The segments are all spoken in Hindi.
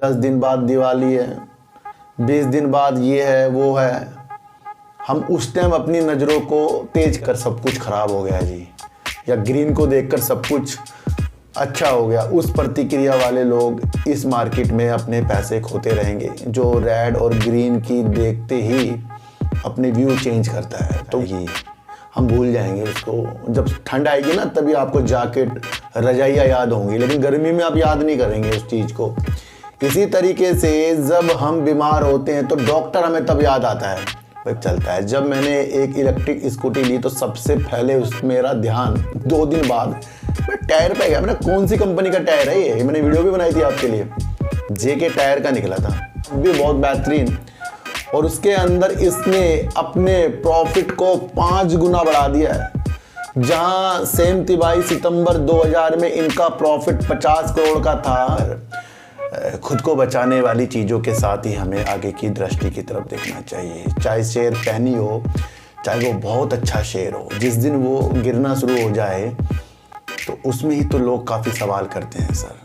10 दिन बाद दिवाली है, 20 दिन बाद ये है वो है। हम उस टाइम अपनी नज़रों को तेज कर सब कुछ ख़राब हो गया जी, या ग्रीन को देखकर सब कुछ अच्छा हो गया, उस प्रतिक्रिया वाले लोग इस मार्केट में अपने पैसे खोते रहेंगे। जो रेड और ग्रीन की देखते ही अपने व्यू चेंज करता है, तो ये हम भूल जाएंगे उसको। जब ठंड आएगी ना तभी आपको जैकेट रजाइयाँ याद होंगी, लेकिन गर्मी में आप याद नहीं करेंगे उस चीज़ को। इसी तरीके से जब हम बीमार होते हैं तो डॉक्टर हमें तब याद आता है, भाई चलता है। जब मैंने एक इलेक्ट्रिक स्कूटी ली तो सबसे पहले उस मेरा ध्यान 2 दिन बाद मैं टायर पे गया। मैंने कौन सी कंपनी का टायर है ये मैंने वीडियो भी बनाई थी आपके लिए, जेके टायर का निकला था, भी बहुत बेहतरीन। और उसके अंदर इसने अपने प्रॉफिट को 5 गुना बढ़ा दिया है। जहां सेम 22 सितंबर 2000 में इनका प्रॉफिट 50 करोड़ का था। खुद को बचाने वाली चीज़ों के साथ ही हमें आगे की दृष्टि की तरफ देखना चाहिए। चाहे शेयर पैनी हो, चाहे वो बहुत अच्छा शेयर हो, जिस दिन वो गिरना शुरू हो जाए तो उसमें ही तो लोग काफ़ी सवाल करते हैं सर।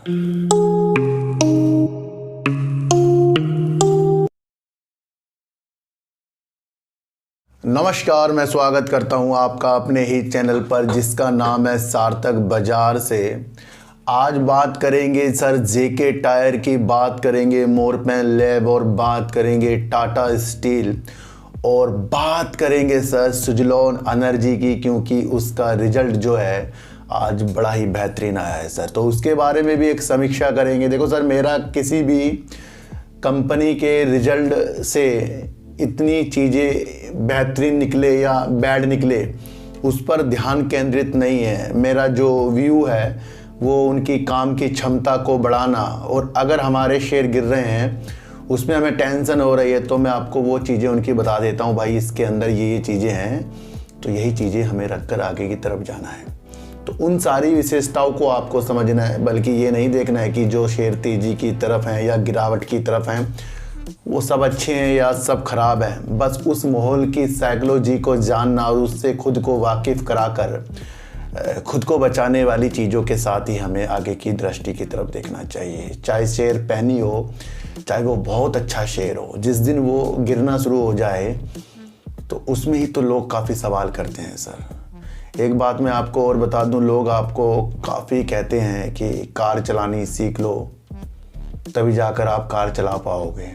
नमस्कार, मैं स्वागत करता हूं आपका अपने ही चैनल पर जिसका नाम है सार्थक बाजार से। आज बात करेंगे सर जेके टायर की, बात करेंगे मोरपैन लैब, और बात करेंगे टाटा स्टील, और बात करेंगे सर सुजलॉन एनर्जी की, क्योंकि उसका रिजल्ट जो है आज बड़ा ही बेहतरीन आया है सर। तो उसके बारे में भी एक समीक्षा करेंगे। देखो सर, मेरा किसी भी कंपनी के रिजल्ट से इतनी चीज़ें बेहतरीन निकले या बैड निकले उस पर ध्यान केंद्रित नहीं है। मेरा जो व्यू है वो उनकी काम की क्षमता को बढ़ाना, और अगर हमारे शेयर गिर रहे हैं उसमें हमें टेंशन हो रही है तो मैं आपको वो चीज़ें उनकी बता देता हूँ, भाई इसके अंदर ये चीज़ें हैं, तो यही चीज़ें हमें रखकर आगे की तरफ जाना है। तो उन सारी विशेषताओं को आपको समझना है, बल्कि ये नहीं देखना है कि जो शेयर तेज़ी की तरफ हैं या गिरावट की तरफ हैं वो सब अच्छे हैं या सब खराब हैं। बस उस माहौल की साइकोलॉजी को जानना और उससे खुद को वाकिफ़ कराकर खुद को बचाने वाली चीज़ों के साथ ही हमें आगे की दृष्टि की तरफ देखना चाहिए। चाहे शेयर पैनी हो, चाहे वो बहुत अच्छा शेयर हो, जिस दिन वो गिरना शुरू हो जाए तो उसमें ही तो लोग काफ़ी सवाल करते हैं सर। एक बात मैं आपको और बता दूं, लोग आपको काफ़ी कहते हैं कि कार चलानी सीख लो तभी जाकर आप कार चला पाओगे।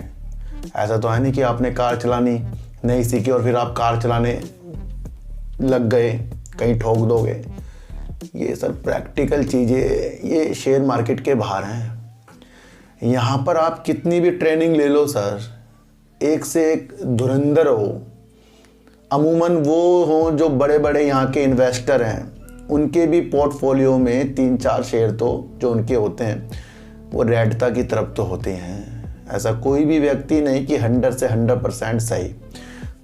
ऐसा तो है नहीं कि आपने कार चलानी नहीं सीखी और फिर आप कार चलाने लग गए, कहीं ठोक दोगे। ये सब प्रैक्टिकल चीज़ें ये शेयर मार्केट के बाहर हैं। यहाँ पर आप कितनी भी ट्रेनिंग ले लो सर, एक से एक धुरंधर हो। अमूमन वो हों जो बड़े बड़े यहाँ के इन्वेस्टर हैं, उनके भी पोर्टफोलियो में 3-4 शेयर तो जो उनके होते हैं वो रेडता की तरफ तो होते हैं। ऐसा कोई भी व्यक्ति नहीं कि 100 से 100% सही।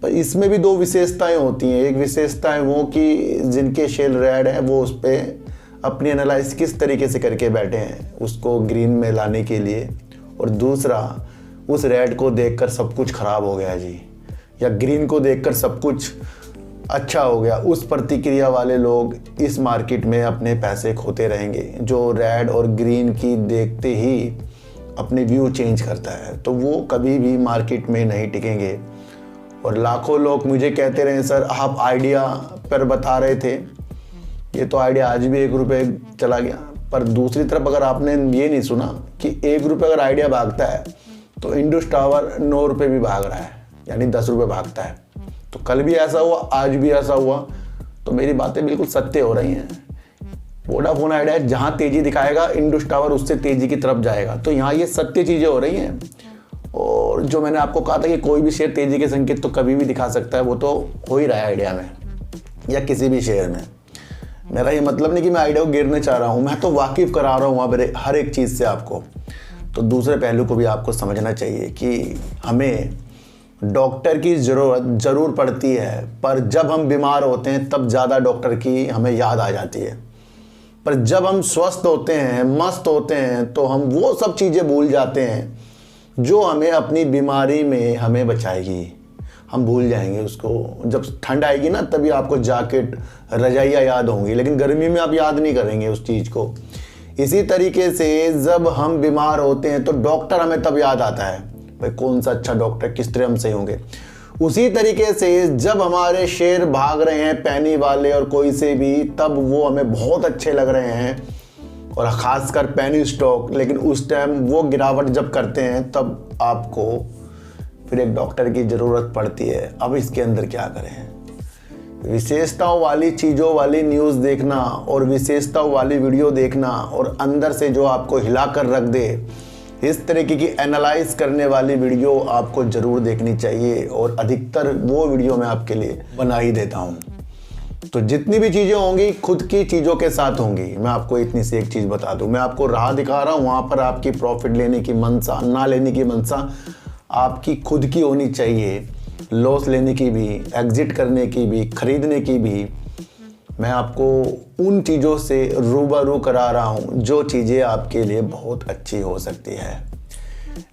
पर इसमें भी 2 विशेषताएं होती हैं। एक विशेषता है वो कि जिनके शेयर रेड है वो उस पर अपनी एनालाइज किस तरीके से करके बैठे हैं उसको ग्रीन में लाने के लिए, और दूसरा उस रेड को देखकर सब कुछ ख़राब हो गया जी, या ग्रीन को देखकर सब कुछ अच्छा हो गया, उस प्रतिक्रिया वाले लोग इस मार्केट में अपने पैसे खोते रहेंगे। जो रेड और ग्रीन की देखते ही अपने व्यू चेंज करता है तो वो कभी भी मार्केट में नहीं टिकेंगे। और लाखों लोग मुझे कहते रहे सर आप आइडिया पर बता रहे थे, ये तो आइडिया आज भी 1 रुपये चला गया। पर दूसरी तरफ अगर आपने ये नहीं सुना कि 1 रुपये अगर आइडिया भागता है तो इंडस टावर 9 रुपये भी भाग रहा है, यानी 10 रुपये भागता है। तो कल भी ऐसा हुआ, आज भी ऐसा हुआ, तो मेरी बातें बिल्कुल सत्य हो रही हैं। वोडाफोन आइडिया जहाँ तेज़ी दिखाएगा इंडस टावर उससे तेज़ी की तरफ जाएगा। तो यहाँ ये सत्य चीज़ें हो रही हैं। और जो मैंने आपको कहा था कि कोई भी शेयर तेज़ी के संकेत तो कभी भी दिखा सकता है, वो तो हो ही रहा है आइडिया में या किसी भी शेयर में। मेरा ये मतलब नहीं कि मैं आइडिया को गिरने चाह रहा हूँ, मैं तो वाकिफ़ करा रहा हूँ हर एक चीज़ से आपको। तो दूसरे पहलू को भी आपको समझना चाहिए कि हमें डॉक्टर की ज़रूरत ज़रूर पड़ती है, पर जब हम बीमार होते हैं तब ज़्यादा डॉक्टर की हमें याद आ जाती है। पर जब हम स्वस्थ होते हैं, मस्त होते हैं, तो हम वो सब चीज़ें भूल जाते हैं जो हमें अपनी बीमारी में हमें बचाएगी। हम भूल जाएंगे उसको। जब ठंड आएगी ना तभी आपको जैकेट रजाइयाँ याद होंगी, लेकिन गर्मी में आप याद नहीं करेंगे उस चीज़ को। इसी तरीके से जब हम बीमार होते हैं तो डॉक्टर हमें तब याद आता है, भाई कौन सा अच्छा डॉक्टर, किस तरह हम सही होंगे। उसी तरीके से जब हमारे शेयर भाग रहे हैं पैनी वाले और कोई से भी, तब वो हमें बहुत अच्छे लग रहे हैं, और ख़ासकर पैनी स्टॉक, लेकिन उस टाइम वो गिरावट जब करते हैं तब आपको फिर एक डॉक्टर की ज़रूरत पड़ती है। अब इसके अंदर क्या करें? विशेषताओं वाली चीज़ों वाली न्यूज़ देखना और विशेषताओं वाली वीडियो देखना और अंदर से जो आपको हिला कर रख दे, इस तरीके की एनालाइज करने वाली वीडियो आपको ज़रूर देखनी चाहिए, और अधिकतर वो वीडियो मैं आपके लिए बना ही देता हूँ। तो जितनी भी चीज़ें होंगी खुद की चीज़ों के साथ होंगी। मैं आपको इतनी सी एक चीज़ बता दूं, मैं आपको राह दिखा रहा हूँ, वहाँ पर आपकी प्रॉफिट लेने की मनसा, ना लेने की मनसा आपकी खुद की होनी चाहिए। लॉस लेने की भी, एग्जिट करने की भी, खरीदने की भी, मैं आपको उन चीज़ों से रूबरू करा रहा हूँ जो चीज़ें आपके लिए बहुत अच्छी हो सकती है।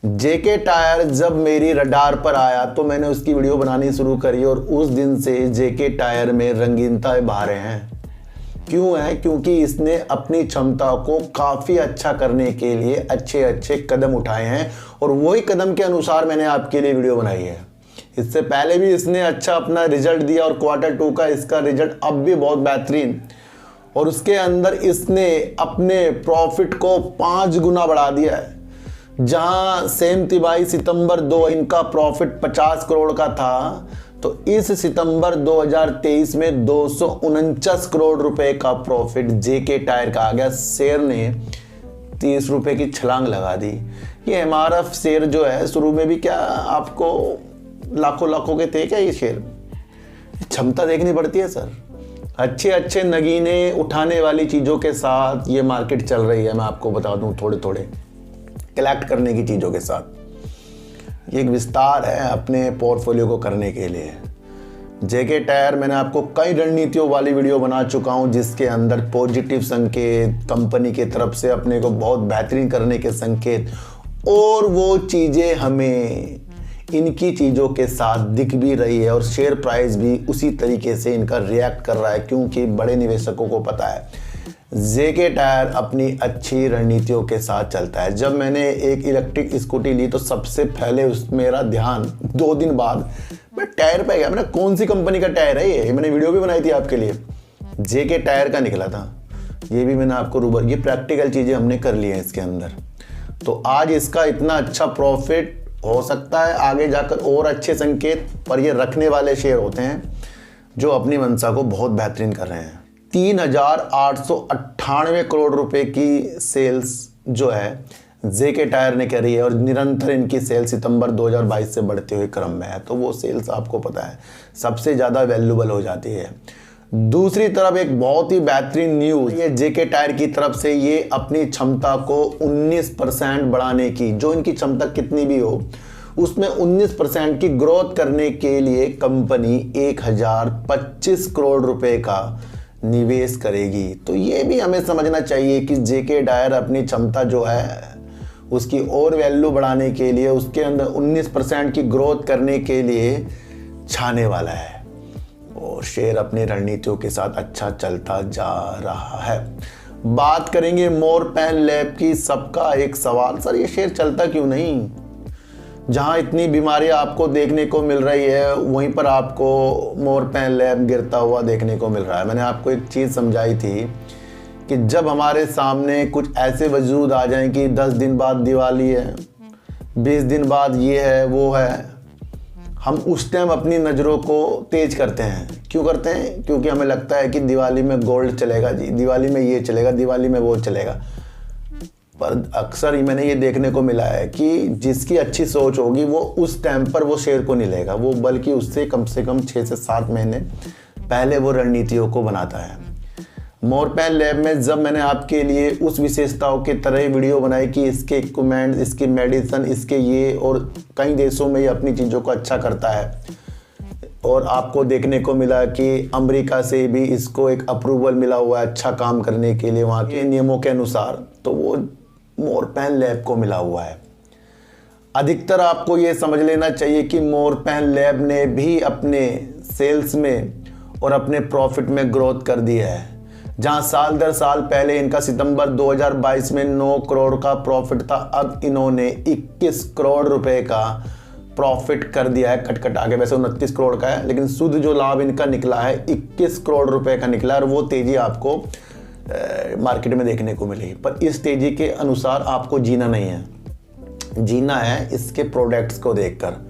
जेके टायर जब मेरी रडार पर आया तो मैंने उसकी वीडियो बनानी शुरू करी, और उस दिन से जेके टायर में रंगीनताएं बहा रहे हैं। क्यों है? क्योंकि इसने अपनी क्षमता को काफ़ी अच्छा करने के लिए अच्छे अच्छे कदम उठाए हैं, और वही कदम के अनुसार मैंने आपके लिए वीडियो बनाई है। इससे पहले भी इसने अच्छा अपना रिजल्ट दिया, और Q2 का इसका रिजल्ट अब भी बहुत बेहतरीन, और उसके अंदर इसने अपने प्रॉफिट को 5 गुना बढ़ा दिया है। जहां सेम तिमाही सितंबर 2 इनका प्रॉफिट 50 करोड़ का था, तो इस सितंबर 2023 में 249 करोड़ रुपए का प्रॉफिट जेके टायर का आ गया। शेयर ने 30 रुपए की छलांग लगा दी। ये MRF शेयर जो है, शुरू में भी क्या आपको लाखों लाखों के थे क्या ये शेयर? क्षमता देखनी पड़ती है सर। अच्छे अच्छे नगीने उठाने वाली चीज़ों के साथ ये मार्केट चल रही है। मैं आपको बता दूं, थोड़े थोड़े कलेक्ट करने की चीज़ों के साथ ये एक विस्तार है अपने पोर्टफोलियो को करने के लिए। जेके टायर मैंने आपको कई रणनीतियों वाली वीडियो बना चुका हूं, जिसके अंदर पॉजिटिव संकेत, कंपनी की तरफ से अपने को बहुत बेहतरीन करने के संकेत, और वो चीज़ें हमें इनकी चीज़ों के साथ दिख भी रही है, और शेयर प्राइस भी उसी तरीके से इनका रिएक्ट कर रहा है, क्योंकि बड़े निवेशकों को पता है जेके टायर अपनी अच्छी रणनीतियों के साथ चलता है। जब मैंने एक इलेक्ट्रिक स्कूटी ली तो सबसे पहले मेरा ध्यान 2 दिन बाद मैं टायर पे गया। मैंने कौन सी कंपनी का टायर है ये, मैंने वीडियो भी बनाई थी आपके लिए, जेके टायर का निकला था। ये भी मैंने आपको ये प्रैक्टिकल चीज़ें हमने कर ली हैं इसके अंदर। तो आज इसका इतना अच्छा प्रॉफिट हो सकता है, आगे जाकर और अच्छे संकेत, पर ये रखने वाले शेयर होते हैं जो अपनी मंशा को बहुत बेहतरीन कर रहे हैं। 3,898 करोड़ रुपए की सेल्स जो है जेके टायर ने करी है, और निरंतर इनकी सेल्स सितंबर 2022 से बढ़ते हुए क्रम में है। तो वो सेल्स आपको पता है सबसे ज़्यादा वैल्यूबल हो जाती है। दूसरी तरफ एक बहुत ही बेहतरीन न्यूज़ ये जेके टायर की तरफ से, ये अपनी क्षमता को 19% बढ़ाने की, जो इनकी क्षमता कितनी भी हो उसमें 19% की ग्रोथ करने के लिए कंपनी 1025 करोड़ रुपए का निवेश करेगी। तो ये भी हमें समझना चाहिए कि जेके टायर अपनी क्षमता जो है उसकी और वैल्यू बढ़ाने के लिए, उसके अंदर 19% की ग्रोथ करने के लिए छाने वाला है, और शेयर अपनी रणनीतियों के साथ अच्छा चलता जा रहा है। बात करेंगे मोरपैन लैब की। सबका एक सवाल, सर ये शेयर चलता क्यों नहीं? जहाँ इतनी बीमारियाँ आपको देखने को मिल रही है, वहीं पर आपको मोरपैन लैब गिरता हुआ देखने को मिल रहा है। मैंने आपको एक चीज़ समझाई थी कि जब हमारे सामने कुछ ऐसे वजूद आ जाएं कि 10 दिन बाद दिवाली है, 20 दिन बाद ये है वो है, हम उस टाइम अपनी नज़रों को तेज करते हैं। क्यों करते हैं? क्योंकि हमें लगता है कि दिवाली में गोल्ड चलेगा जी, दिवाली में ये चलेगा, दिवाली में वो चलेगा। पर अक्सर मैंने ये देखने को मिला है कि जिसकी अच्छी सोच होगी वो उस टाइम पर वो शेयर को नहीं लेगा, वो बल्कि उससे कम से कम 6 से 7 महीने पहले वो रणनीतियों को बनाता है। मोरपैन लैब में जब मैंने आपके लिए उस विशेषताओं के तरह वीडियो बनाई कि इसके इक्विपमेंट, इसकी मेडिसिन, इसके ये, और कई देशों में ये अपनी चीज़ों को अच्छा करता है, और आपको देखने को मिला कि अमेरिका से भी इसको एक अप्रूवल मिला हुआ है अच्छा काम करने के लिए वहाँ के नियमों के अनुसार, तो वो मोरपैन लैब को मिला हुआ है। अधिकतर आपको ये समझ लेना चाहिए कि मोरपैन लैब ने भी अपने सेल्स में और अपने प्रॉफिट में ग्रोथ कर दी है, जहां साल दर साल पहले इनका सितंबर 2022 में 9 करोड़ का प्रॉफिट था, अब इन्होंने 21 करोड़ रुपए का प्रॉफिट कर दिया है कट कटा के। वैसे 29 करोड़ का है, लेकिन शुद्ध जो लाभ इनका निकला है 21 करोड़ रुपए का निकला, और वो तेजी आपको मार्केट में देखने को मिली। पर इस तेजी के अनुसार आपको जीना नहीं है, जीना है इसके प्रोडक्ट्स को देखकर।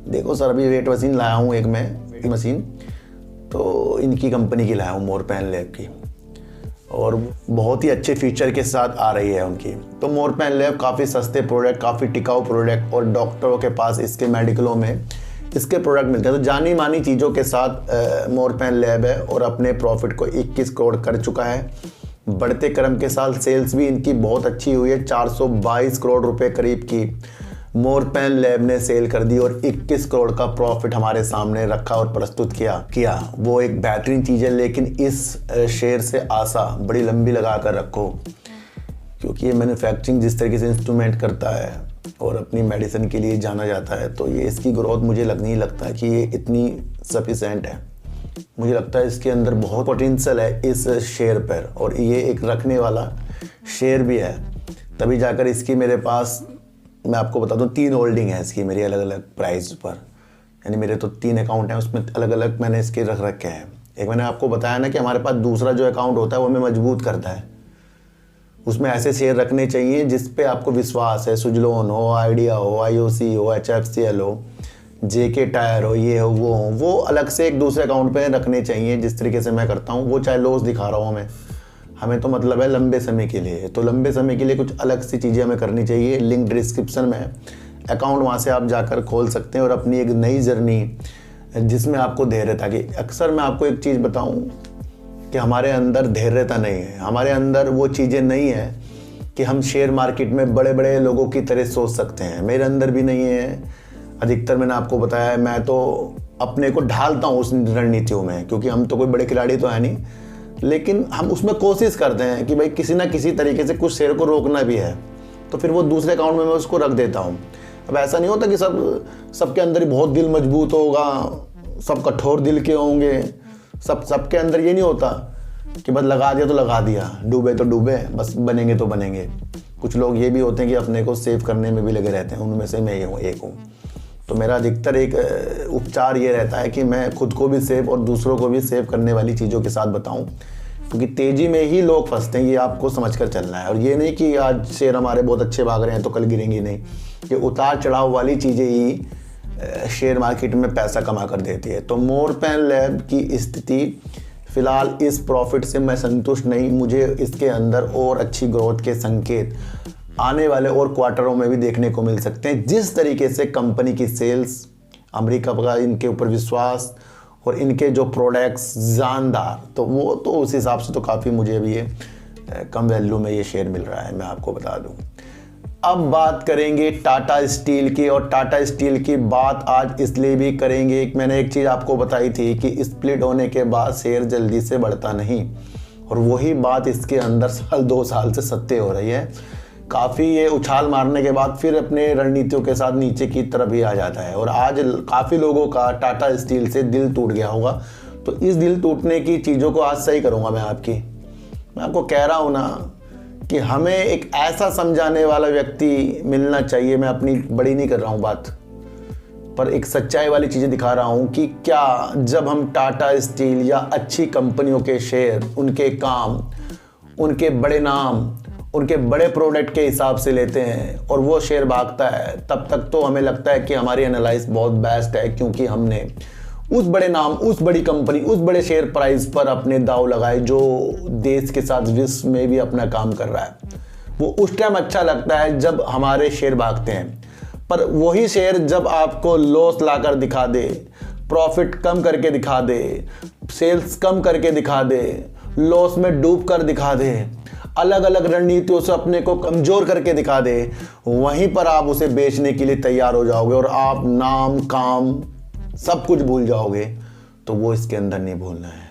देखो सर, अभी वेट मशीन लाया हूँ एक मैं मशीन, तो इनकी कंपनी की लाया हूँ, मोरपैन लैब की, और बहुत ही अच्छे फीचर के साथ आ रही है उनकी। तो मोरपैन लैब काफ़ी सस्ते प्रोडक्ट, काफ़ी टिकाऊ प्रोडक्ट, और डॉक्टरों के पास इसके मेडिकलों में इसके प्रोडक्ट मिलते हैं। तो जानी मानी चीज़ों के साथ मोरपैन लैब है, और अपने प्रॉफिट को 21 करोड़ कर चुका है। बढ़ते क्रम के साथ सेल्स भी इनकी बहुत अच्छी हुई है, 422 करोड़ रुपए करीब की मोरपैन लैब ने सेल कर दी, और 21 करोड़ का प्रॉफिट हमारे सामने रखा और प्रस्तुत किया। वो एक बेहतरीन चीज़ है, लेकिन इस शेयर से आशा बड़ी लंबी लगा कर रखो, क्योंकि ये मैन्युफैक्चरिंग जिस तरीके से इंस्ट्रूमेंट करता है और अपनी मेडिसिन के लिए जाना जाता है, तो ये इसकी ग्रोथ मुझे नहीं लगता है कि ये इतनी सफिशेंट है। मुझे लगता है इसके अंदर बहुत पोटेंशियल है इस शेयर पर, और ये एक रखने वाला शेयर भी है। तभी जाकर इसकी मेरे पास, मैं आपको बता दूं, 3 होल्डिंग है इसकी मेरी अलग अलग प्राइस पर, यानी मेरे तो 3 अकाउंट हैं, उसमें अलग अलग मैंने इसके रख रखे हैं। एक मैंने आपको बताया ना कि हमारे पास दूसरा जो अकाउंट होता है वो हमें मजबूत करता है, उसमें ऐसे शेयर रखने चाहिए जिस पे आपको विश्वास है। सुजलोन हो, आइडिया हो, IOC हो, HFCL हो, JK टायर हो, ये हो, वो अलग से एक दूसरे अकाउंट पे रखने चाहिए, जिस तरीके से मैं करता हूँ। वो चाहे लॉस दिखा रहा हूँ हमें तो मतलब है लंबे समय के लिए, तो लंबे समय के लिए कुछ अलग सी चीज़ें हमें करनी चाहिए। लिंक डिस्क्रिप्शन में अकाउंट, वहाँ से आप जाकर खोल सकते हैं और अपनी एक नई जर्नी जिसमें आपको धैर्यता की। अक्सर मैं आपको एक चीज़ बताऊँ कि हमारे अंदर धैर्यता नहीं है, हमारे अंदर वो चीज़ें नहीं है कि हम शेयर मार्केट में बड़े बड़े लोगों की तरह सोच सकते हैं। मेरे अंदर भी नहीं है। अधिकतर मैंने आपको बताया है, मैं तो अपने को ढालता हूँ उस रणनीतियों में, क्योंकि हम तो कोई बड़े खिलाड़ी तो है नहीं, लेकिन हम उसमें कोशिश करते हैं कि भाई किसी ना किसी तरीके से कुछ शेयर को रोकना भी है, तो फिर वो दूसरे अकाउंट में मैं उसको रख देता हूँ। अब ऐसा नहीं होता कि सबके अंदर ही बहुत दिल मजबूत होगा, सब कठोर दिल के होंगे, सबके अंदर ये नहीं होता कि बस लगा दिया तो लगा दिया, डूबे तो डूबे, बस बनेंगे तो बनेंगे। कुछ लोग ये भी होते हैं कि अपने को सेव करने में भी लगे रहते हैं, उनमें से मैं एक हूँ। तो मेरा अधिकतर एक उपचार ये रहता है कि मैं खुद को भी सेव और दूसरों को भी सेव करने वाली चीज़ों के साथ बताऊं, क्योंकि तेज़ी में ही लोग फंसते हैं, ये आपको समझकर चलना है। और ये नहीं कि आज शेयर हमारे बहुत अच्छे भाग रहे हैं तो कल गिरेंगे, नहीं। ये उतार चढ़ाव वाली चीज़ें ही शेयर मार्केट में पैसा कमा कर देती है। तो मोरपैन लैब की स्थिति फ़िलहाल इस प्रॉफिट से मैं संतुष्ट नहीं, मुझे इसके अंदर और अच्छी ग्रोथ के संकेत आने वाले और क्वार्टरों में भी देखने को मिल सकते हैं। जिस तरीके से कंपनी की सेल्स, अमेरिका का इनके ऊपर विश्वास और इनके जो प्रोडक्ट्स जानदार, तो वो तो उस हिसाब से तो काफ़ी मुझे भी ये कम वैल्यू में ये शेयर मिल रहा है, मैं आपको बता दूं। अब बात करेंगे टाटा स्टील की, और टाटा स्टील की बात आज इसलिए भी करेंगे, मैंने एक चीज़ आपको बताई थी कि स्प्लिट होने के बाद शेयर जल्दी से बढ़ता नहीं, और वही बात इसके अंदर साल 2 साल से सत्य हो रही है। काफ़ी ये उछाल मारने के बाद फिर अपने रणनीतियों के साथ नीचे की तरफ ही आ जाता है, और आज काफ़ी लोगों का टाटा स्टील से दिल टूट गया होगा। तो इस दिल टूटने की चीज़ों को आज सही करूँगा मैं आपको कह रहा हूँ ना कि हमें एक ऐसा समझाने वाला व्यक्ति मिलना चाहिए। मैं अपनी बड़ी नहीं कर रहा हूँ बात, पर एक सच्चाई वाली चीज़ें दिखा रहा हूँ कि क्या जब हम टाटा स्टील या अच्छी कंपनियों के शेयर, उनके काम, उनके बड़े नाम, उनके बड़े प्रोडक्ट के हिसाब से लेते हैं और वो शेयर भागता है, तब तक तो हमें लगता है कि हमारी एनालाइज बहुत बेस्ट है, क्योंकि हमने उस बड़े नाम, उस बड़ी कंपनी, उस बड़े शेयर प्राइस पर अपने दाव लगाए जो देश के साथ विश्व में भी अपना काम कर रहा है। वो उस टाइम अच्छा लगता है जब हमारे शेयर भागते हैं, पर वही शेयर जब आपको लॉस लाकर दिखा दे, प्रॉफिट कम करके दिखा दे, सेल्स कम करके दिखा दे, लॉस में डूब कर दिखा दे, अलग अलग रणनीतियों से अपने को कमज़ोर करके दिखा दे, वहीं पर आप उसे बेचने के लिए तैयार हो जाओगे और आप नाम, काम सब कुछ भूल जाओगे। तो वो इसके अंदर नहीं भूलना है।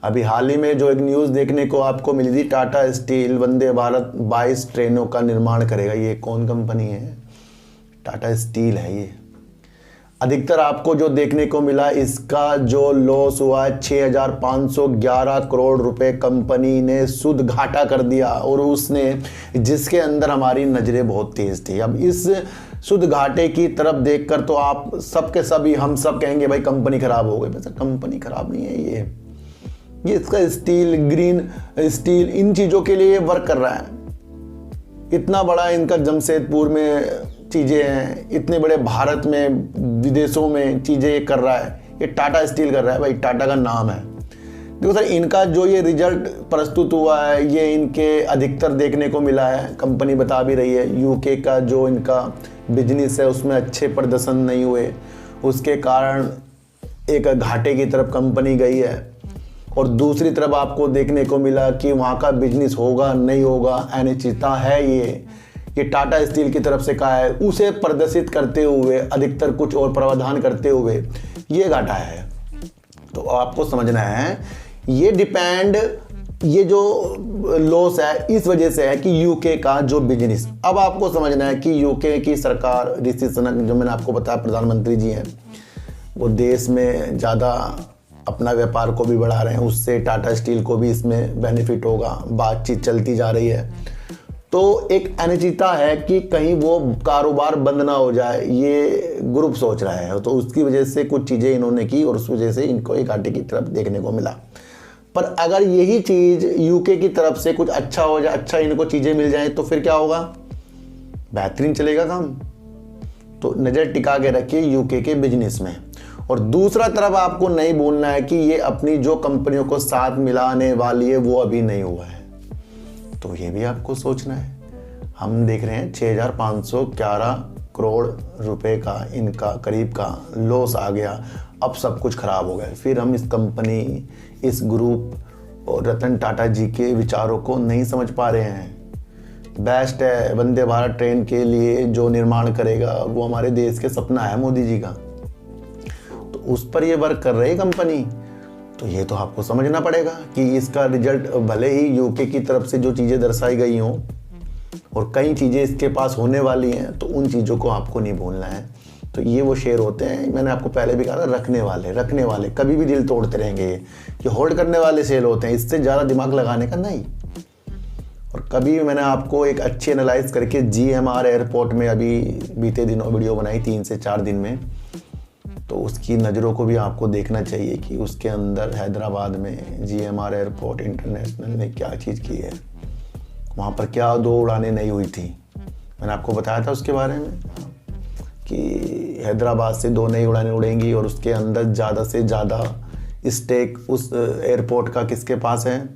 अभी हाल ही में जो एक न्यूज़ देखने को आपको मिली थी, टाटा स्टील वंदे भारत 22 ट्रेनों का निर्माण करेगा। ये कौन कंपनी है? टाटा स्टील है ये। अधिकतर आपको जो देखने को मिला, इसका जो लॉस हुआ 6,511 करोड़ रुपए कंपनी ने शुद्ध घाटा कर दिया, और उसने जिसके अंदर हमारी नज़रें बहुत तेज़ थी। अब इस शुद्ध घाटे की तरफ देखकर तो आप सबके सभी हम सब कहेंगे भाई कंपनी खराब हो गई। वैसे कंपनी खराब नहीं है, ये इसका स्टील, ग्रीन स्टील, इन चीज़ों के लिए वर्क कर रहा है। इतना बड़ा इनका जमशेदपुर में चीज़ें हैं, इतने बड़े भारत में, विदेशों में चीज़ें कर रहा है। ये टाटा स्टील कर रहा है भाई, टाटा का नाम है। देखो सर, इनका जो ये रिजल्ट प्रस्तुत हुआ है, ये इनके अधिकतर देखने को मिला है। कंपनी बता भी रही है यूके का जो इनका बिजनेस है उसमें अच्छे प्रदर्शन नहीं हुए, उसके कारण एक घाटे की तरफ कंपनी गई है। और दूसरी तरफ आपको देखने को मिला कि वहाँ का बिजनेस होगा नहीं होगा, अनिश्चितता है। ये टाटा स्टील की तरफ से कहा है, उसे प्रदर्शित करते हुए अधिकतर कुछ और प्रावधान करते हुए ये घाटा है। तो आपको समझना है ये डिपेंड, ये जो लॉस है इस वजह से है कि यूके का जो बिजनेस। अब आपको समझना है कि यूके की सरकार, ऋषि सुनक जो मैंने आपको बताया प्रधानमंत्री जी हैं, वो देश में ज़्यादा अपना व्यापार को भी बढ़ा रहे हैं, उससे टाटा स्टील को भी इसमें बेनिफिट होगा। बातचीत चलती जा रही है, तो एक अनिश्चितता है कि कहीं वो कारोबार बंद ना हो जाए, ये ग्रुप सोच रहा है। तो उसकी वजह से कुछ चीज़ें इन्होंने की और उस वजह से इनको एक घाटे की तरफ देखने को मिला। पर अगर यही चीज़ यूके की तरफ से कुछ अच्छा हो जाए, अच्छा इनको चीज़ें मिल जाए, तो फिर क्या होगा, बेहतरीन चलेगा काम। तो नज़र टिका के रखिए यूके के बिजनेस में। और दूसरा तरफ आपको नहीं बोलना है कि ये अपनी जो कंपनियों को साथ मिलाने वाली है वो अभी नहीं हुआ है, तो ये भी आपको सोचना है। हम देख रहे हैं 6,511 करोड़ रुपए का इनका करीब का लॉस आ गया। अब सब कुछ खराब हो गया। फिर हम इस कंपनी, इस ग्रुप और रतन टाटा जी के विचारों को नहीं समझ पा रहे हैं। बेस्ट है वंदे भारत ट्रेन के लिए जो निर्माण करेगा वो हमारे देश के सपना है मोदी जी का, तो उस पर ये वर्क कर रही है कंपनी। तो ये तो आपको समझना पड़ेगा कि इसका रिजल्ट भले ही यूके की तरफ से जो चीज़ें दर्शाई गई हों और कई चीज़ें इसके पास होने वाली हैं, तो उन चीज़ों को आपको नहीं भूलना है। तो ये वो शेयर होते हैं, मैंने आपको पहले भी कहा था, रखने वाले कभी भी दिल तोड़ते रहेंगे। ये होल्ड करने वाले शेयर होते हैं, इससे ज़्यादा दिमाग लगाने का नहीं। और कभी मैंने आपको एक अच्छी एनालाइज करके GMR एयरपोर्ट में अभी बीते दिनों वीडियो बनाई 3 से 4 दिन में, तो उसकी नज़रों को भी आपको देखना चाहिए कि उसके अंदर हैदराबाद में GMR एयरपोर्ट इंटरनेशनल ने क्या चीज़ की है, वहाँ पर क्या 2 उड़ानें नहीं हुई थी। मैंने आपको बताया था उसके बारे में कि हैदराबाद से 2 नई उड़ानें उड़ेंगी और उसके अंदर ज़्यादा से ज़्यादा स्टेक उस एयरपोर्ट का किसके पास है,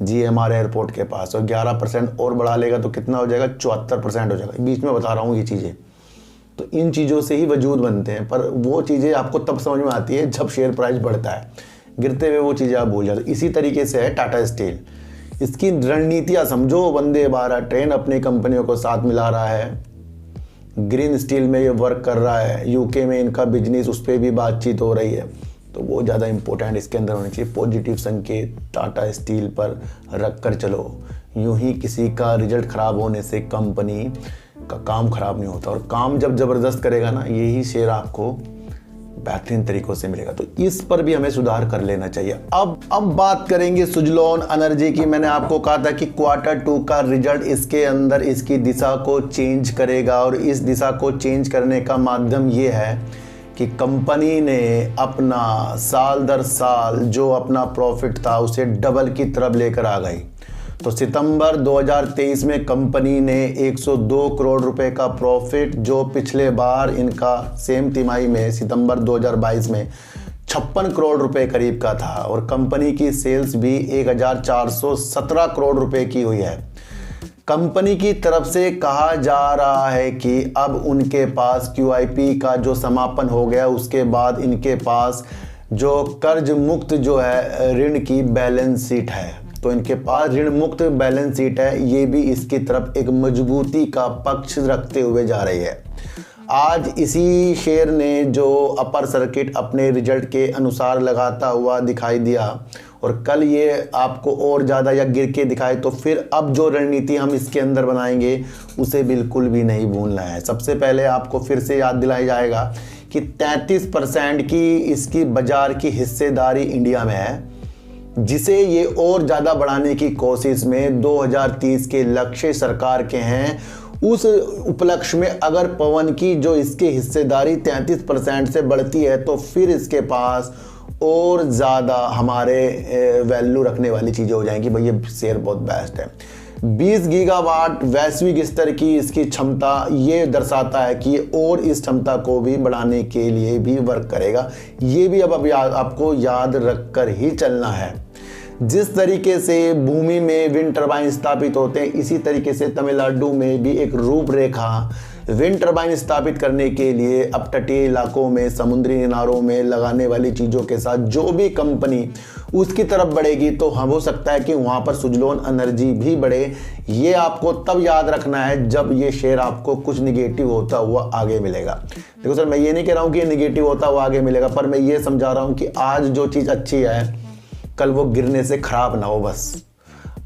GMR एयरपोर्ट के पास। और 11% और बढ़ा लेगा तो कितना हो जाएगा, 74% हो जाएगा। बीच में बता रहा हूँ ये चीज़ें, तो इन चीज़ों से ही वजूद बनते हैं। पर वो चीज़ें आपको तब समझ में आती है जब शेयर प्राइस बढ़ता है, गिरते हुए वो चीज़ें आप भूल जाते। इसी तरीके से है टाटा स्टील, इसकी रणनीतियाँ समझो। वंदे भारत ट्रेन अपनी कंपनियों को साथ मिला रहा है, ग्रीन स्टील में ये वर्क कर रहा है, यूके में इनका बिजनेस, उस पर भी बातचीत हो रही है। तो वो ज़्यादा इंपॉर्टेंट इसके अंदर होने चाहिए। पॉजिटिव संकेत टाटा स्टील पर रख कर चलो। यूं ही किसी का रिजल्ट ख़राब होने से कंपनी का काम ख़राब नहीं होता, और काम जब ज़बरदस्त करेगा ना, यही शेयर आपको बेहतरीन तरीक़ों से मिलेगा। तो इस पर भी हमें सुधार कर लेना चाहिए। अब बात करेंगे सुजलॉन एनर्जी की। मैंने आपको कहा था कि Q2 का रिजल्ट इसके अंदर इसकी दिशा को चेंज करेगा, और इस दिशा को चेंज करने का माध्यम ये है कि कंपनी ने अपना साल दर साल जो अपना प्रॉफिट था उसे डबल की तरफ लेकर आ गई। तो सितंबर 2023 में कंपनी ने 102 करोड़ रुपए का प्रॉफिट, जो पिछले बार इनका सेम तिमाही में सितंबर 2022 में 56 करोड़ रुपए करीब का था, और कंपनी की सेल्स भी 1417 करोड़ रुपए की हुई है। कंपनी की तरफ से कहा जा रहा है कि अब उनके पास QIP का जो समापन हो गया, उसके बाद इनके पास जो कर्ज मुक्त जो है ऋण की बैलेंस शीट है, तो इनके पास ऋण मुक्त बैलेंस शीट है। ये भी इसकी तरफ एक मजबूती का पक्ष रखते हुए जा रही है। आज इसी शेयर ने जो अपर सर्किट अपने रिजल्ट के अनुसार लगाता हुआ दिखाई दिया, और कल ये आपको और ज़्यादा या गिर के दिखाए, तो फिर अब जो रणनीति हम इसके अंदर बनाएंगे उसे बिल्कुल भी नहीं भूलना है। सबसे पहले आपको फिर से याद दिलाया जाएगा कि 33% की इसकी बाजार की हिस्सेदारी इंडिया में है, जिसे ये और ज़्यादा बढ़ाने की कोशिश में 2030 के लक्ष्य सरकार के हैं। उस उपलक्ष्य में अगर पवन की जो इसकी हिस्सेदारी 33% से बढ़ती है तो फिर इसके पास और ज़्यादा हमारे वैल्यू रखने वाली चीज़ें हो जाएंगी। भाई ये शेयर बहुत बेस्ट है। 20 गीगावाट वैश्विक स्तर की इसकी क्षमता ये दर्शाता है कि और इस क्षमता को भी बढ़ाने के लिए भी वर्क करेगा। ये भी अब आपको याद रख कर ही चलना है। जिस तरीके से भूमि में विंड टरबाइन स्थापित होते हैं, इसी तरीके से तमिलनाडु में भी एक रूपरेखा विंड टरबाइन स्थापित करने के लिए अब तटीय इलाकों में, समुद्री किनारों में लगाने वाली चीज़ों के साथ जो भी कंपनी उसकी तरफ बढ़ेगी तो हो सकता है कि वहाँ पर सुजलोन एनर्जी भी बढ़े। ये आपको तब याद रखना है जब ये शेयर आपको कुछ निगेटिव होता हुआ आगे मिलेगा। देखो सर, मैं ये नहीं कह रहा हूँ कि ये निगेटिव होता हुआ आगे मिलेगा, पर मैं ये समझा रहा हूँ कि आज जो चीज़ अच्छी है कल वो गिरने से खराब ना हो। बस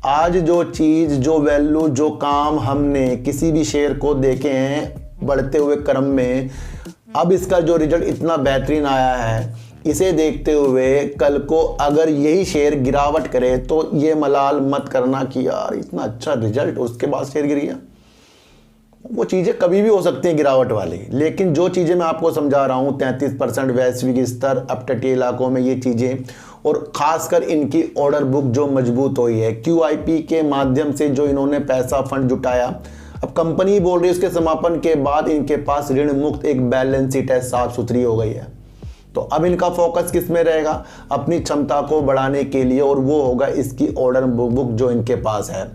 आज जो चीज़, जो वैल्यू, जो काम हमने किसी भी शेयर को देखे हैं बढ़ते हुए क्रम में, अब इसका जो रिजल्ट इतना बेहतरीन आया है, इसे देखते हुए कल को अगर यही शेयर गिरावट करे तो ये मलाल मत करना कि यार इतना अच्छा रिजल्ट उसके बाद शेयर गिर गया। वो चीज़ें कभी भी हो सकती हैं गिरावट वाली, लेकिन जो चीज़ें मैं आपको समझा रहा हूँ 33% वैश्विक स्तर, अब तटीय इलाकों में ये चीज़ें, और ख़ासकर इनकी ऑर्डर बुक जो मजबूत हुई है QIP के माध्यम से जो इन्होंने पैसा फंड जुटाया। अब कंपनी बोल रही है उसके समापन के बाद इनके पास ऋण मुक्त एक बैलेंस शीट है, साफ सुथरी हो गई है। तो अब इनका फोकस किस में रहेगा? अपनी क्षमता को बढ़ाने के लिए, और वो होगा इसकी ऑर्डर बुक जो इनके पास है।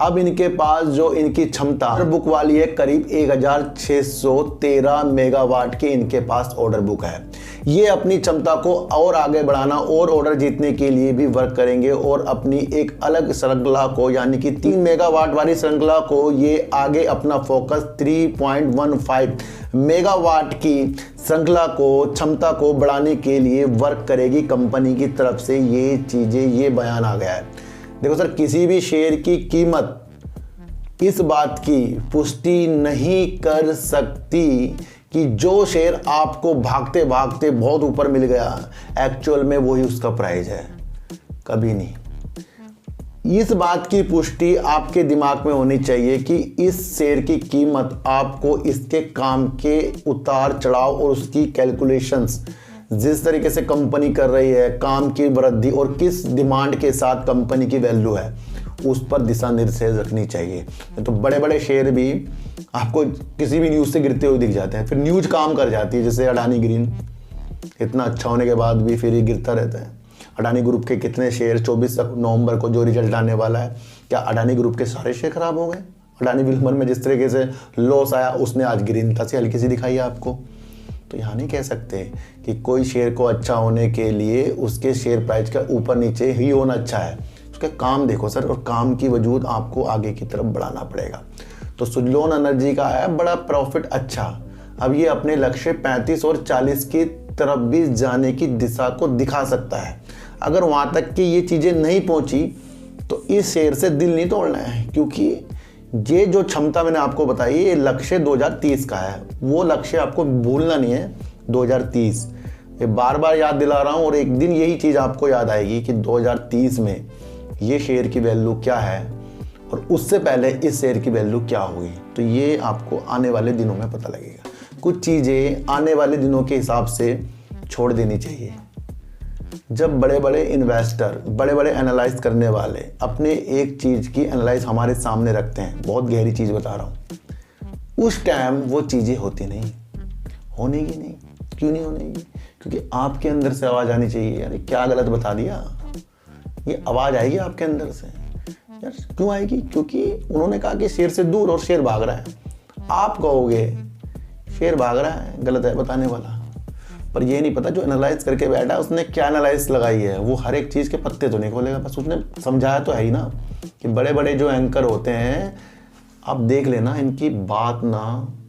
अब इनके पास जो इनकी क्षमता ऑर्डर बुक वाली है करीब 1613 मेगावाट की इनके पास ऑर्डर बुक है। ये अपनी क्षमता को और आगे बढ़ाना और ऑर्डर जीतने के लिए भी वर्क करेंगे, और अपनी एक अलग श्रृंखला को यानी कि 3 मेगावाट वाली श्रृंखला को ये आगे अपना फोकस 3.15 मेगावाट की श्रृंखला को, क्षमता को बढ़ाने के लिए वर्क करेगी कंपनी की तरफ से। ये चीज़ें, ये बयान आ गया है। देखो सर, किसी भी शेयर की कीमत इस बात की पुष्टि नहीं कर सकती कि जो शेयर आपको भागते भागते बहुत ऊपर मिल गया, एक्चुअल में वही उसका प्राइस है, कभी नहीं। इस बात की पुष्टि आपके दिमाग में होनी चाहिए कि इस शेयर की कीमत आपको इसके काम के उतार चढ़ाव और उसकी कैलकुलेशंस, जिस तरीके से कंपनी कर रही है, काम की वृद्धि और किस डिमांड के साथ कंपनी की वैल्यू है, उस पर दिशा निर्देश रखनी चाहिए। तो बड़े बड़े शेयर भी आपको किसी भी न्यूज़ से गिरते हुए दिख जाते हैं, फिर न्यूज़ काम कर जाती है। जैसे अडानी ग्रीन इतना अच्छा होने के बाद भी फिर ये गिरता रहता है। अडानी ग्रुप के कितने शेयर 24 नवंबर को जो रिजल्ट आने वाला है, क्या अडानी ग्रुप के सारे शेयर खराब हो गए? अडानी विल्मर में जिस तरीके से लॉस आया, उसने आज ग्रीनता से हल्की सी दिखाई है आपको। तो यहाँ नहीं कह सकते कि कोई शेयर को अच्छा होने के लिए उसके शेयर प्राइस का ऊपर नीचे ही होना अच्छा है। उसका काम देखो सर, और काम की वजूद आपको आगे की तरफ बढ़ाना पड़ेगा। तो सुजलोन एनर्जी का है बड़ा प्रॉफिट अच्छा। अब ये अपने लक्ष्य 35 और 40 की तरफ भी जाने की दिशा को दिखा सकता है। अगर वहाँ तक की ये चीज़ें नहीं पहुँची तो इस शेयर से दिल नहीं तोड़ना है, क्योंकि ये जो क्षमता मैंने आपको बताई ये लक्ष्य 2030 का है। वो लक्ष्य आपको भूलना नहीं है, 2030। ये बार बार याद दिला रहा हूँ, और एक दिन यही चीज़ आपको याद आएगी कि 2030 में ये शेयर की वैल्यू क्या है और उससे पहले इस शेयर की वैल्यू क्या होगी। तो ये आपको आने वाले दिनों में पता लगेगा। कुछ चीज़ें आने वाले दिनों के हिसाब से छोड़ देनी चाहिए। जब बड़े बड़े इन्वेस्टर, बड़े बड़े एनालाइज करने वाले अपने एक चीज़ की एनालाइज हमारे सामने रखते हैं, बहुत गहरी चीज़ बता रहा हूँ, उस टाइम वो चीज़ें होती नहीं, होनेगी नहीं। क्यों नहीं होनेगी? क्योंकि आपके अंदर से आवाज़ आनी चाहिए, यार क्या गलत बता दिया। ये आवाज़ आएगी आपके अंदर से, यार क्यों आएगी? क्योंकि उन्होंने कहा कि शेयर से दूर और शेयर भाग रहा है। आप कहोगे शेयर भाग रहा है, गलत है बताने वाला, पर ये नहीं पता जो एनालाइज करके बैठा है उसने क्या एनालाइज लगाई है। वो हर एक चीज़ के पत्ते तो नहीं खोलेगा, बस उसने समझाया तो है ही ना। कि बड़े बड़े जो एंकर होते हैं, आप देख लेना, इनकी बात ना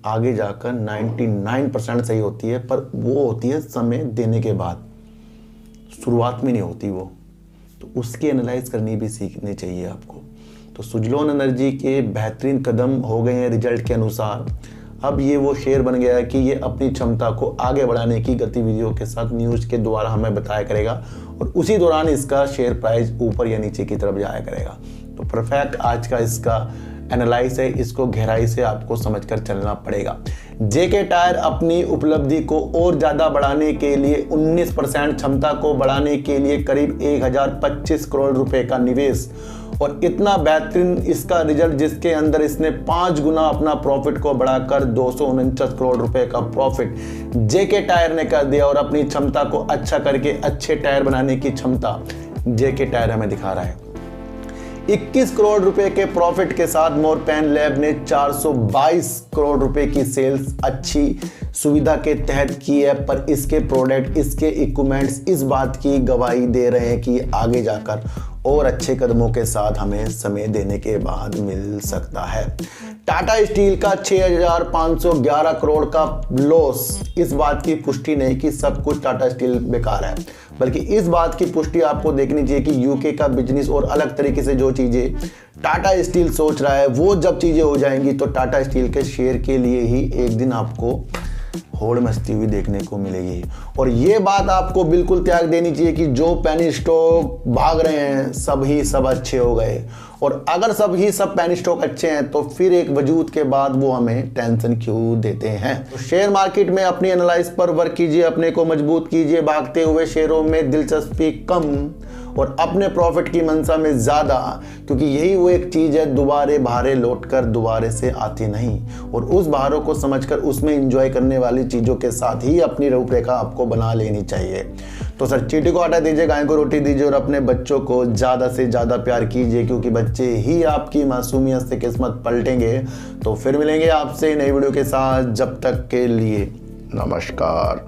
आगे जाकर 99% सही होती है, पर वो होती है समय देने के बाद, शुरुआत में नहीं होती वो। तो उसकी एनालाइज करनी भी सीखनी चाहिए आपको। तो सुजलोन एनर्जी के बेहतरीन कदम हो गए हैं रिजल्ट के अनुसार। अब ये वो शेयर बन गया है कि ये अपनी क्षमता को आगे बढ़ाने की गतिविधियों के साथ न्यूज़ के द्वारा हमें बताया करेगा और उसी दौरान इसका शेयर प्राइस ऊपर या नीचे की तरफ जाया करेगा। तो परफेक्ट आज का इसका एनालाइज है, इसको गहराई से आपको समझकर चलना पड़ेगा। जेके टायर अपनी उपलब्धि को और ज़्यादा बढ़ाने के लिए 19% क्षमता को बढ़ाने के लिए करीब 1025 करोड़ रुपए का निवेश और इतना बेहतरीन इसका रिजल्ट जिसके अंदर इसने 5 गुना अपना प्रॉफिट को बढ़ाकर 249 करोड़ रुपए का प्रॉफिट जेके टायर ने कर दिया और अपनी क्षमता को अच्छा करके अच्छे टायर बनाने की क्षमता जेके टायर हमें दिखा रहा है। 21 करोड़ रुपए के प्रॉफिट के साथ मोरपेन लैब ने 422 करोड़ रुपए की सेल्स अच्छी सुविधा के तहत की है, पर इसके प्रोडक्ट, इसके इक्विपमेंट्स इस बात की गवाही दे रहे हैं कि आगे जाकर और अच्छे कदमों के साथ हमें समय देने के बाद मिल सकता है। टाटा स्टील का 6,511 करोड़ का लॉस इस बात की पुष्टि नहीं कि सब कुछ टाटा स्टील बेकार है, बल्कि इस बात की पुष्टि आपको देखनी चाहिए कि यूके का बिजनेस और अलग तरीके से जो चीज़ें टाटा स्टील सोच रहा है वो जब चीज़ें हो जाएंगी तो टाटा स्टील के शेयर के लिए ही एक दिन आपको होड़ मचती हुई देखने को मिलेगी। और ये बात आपको बिल्कुल त्याग देनी चाहिए कि जो पेनी स्टॉक भाग रहे हैं सब अच्छे हो गए, और अगर सब पेनी स्टॉक अच्छे हैं तो फिर एक वजूद के बाद वो हमें टेंशन क्यों देते हैं। तो शेयर मार्केट में अपनी एनालाइज पर वर्क कीजिए, अपने को मजबूत कीजिए, भागते हुए शेयरों में दिलचस्पी कम और अपने प्रॉफिट की मंशा में ज़्यादा, क्योंकि यही वो एक चीज़ है दोबारे भारे लौट कर दोबारे से आती नहीं, और उस भारों को समझकर उसमें एंजॉय करने वाली चीज़ों के साथ ही अपनी रूपरेखा आपको बना लेनी चाहिए। तो सर चीटी को आटा दीजिए, गाय को रोटी दीजिए और अपने बच्चों को ज़्यादा से ज़्यादा प्यार कीजिए, क्योंकि बच्चे ही आपकी मासूमियत से किस्मत पलटेंगे। तो फिर मिलेंगे आपसे नई वीडियो के साथ, जब तक के लिए नमस्कार।